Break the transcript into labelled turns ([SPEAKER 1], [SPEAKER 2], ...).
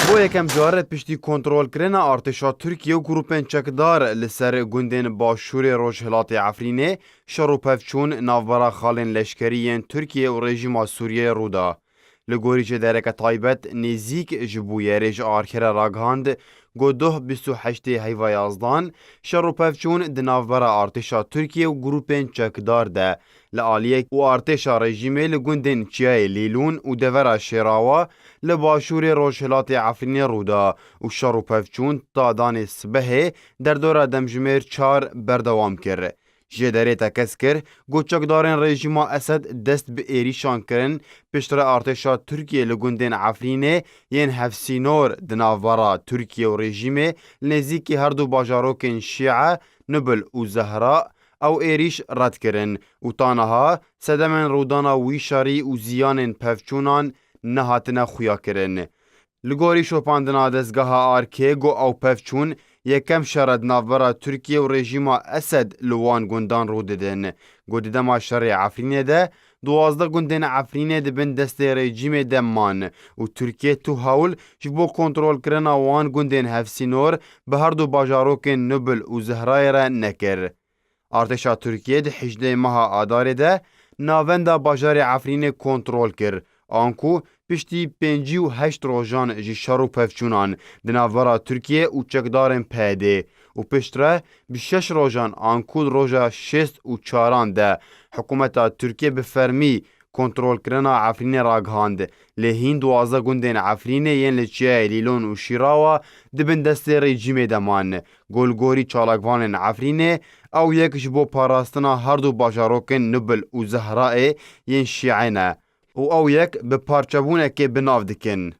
[SPEAKER 1] بۆ یەکەم جارە پشتی کۆنتڕۆلکردنا ئارتێشا تورکیە و گروپên çekdar li ser gundên Başûrê Rojhilatê Efrînê şer û pevçûn navbera xalên leşkerî yên Tirkiye û rejîma Sûriyeyê rûda. Li gorî dereke taybet nêzik ji bûyerê ji arkera ragihand godoh 28 heyva yazdan şer û pevçûn di navbera artêşa Tirkiye û grûpên çekdar de li aliyek û artêşa rejîmê li gundên Çiyayê Lêlûn û devera Şêrawa li Başûrê Rojhilatê Efrînê rûda û şer û pevçûn ta danê sibehê derdora demjimêr 4 berdewam kir. Ji derê te kes kir, got çekdarên rejîma Esed dest bi êrîşan kirin piştre artêşa Tirkiye li gundên Efrînê yên hevsînor di navbera Tirkiye û rejîmê li nêzîkî her du bajarokên Şîe, Nibil û Zehra ew êrîş red kirin û ta niha sedemên rûdana wî şerî û ziyanên pevçûnan nehatine xuyakirin. Li gorî şopandina dezgeha Arkê got ew pevçûn yekem şer di navbera Tirkiye û rejîma Esed li wan gundan rû didin. Got di dema şerê Efrînê de 12 gundên Efrînê dibin destê rejîmê de man û Tirkiye tu hewl ji bo kontrolkirina wan gundên hevsînor bi her du bajarokên Nibil û Zehrayê re nekir. Artêşa Tirkiye di 18 meha Adarê de navenda bajarê Efrînê kontrol kir. Anku piştî 58 rojan ji şer û pevçûnan di navbera Tirkiye û çekdarên PYD û piştre bi 6 rojan anku roja 6 û 4 de hikûmeta Tirkiye bi fermî kontrolkirina Efrînê ragihand. Lê hîn 12 gundên Efrînê yên li Çiyayê Lîlûn û Şîrawa dibin destê rejîmê de man. Golgorî çalakvanên Efrînê ew yek ji bo parastina her du bajarokên Nibil û Zehrayê yên Şîe ne û ew yek bi parçebûnekê binav dikin.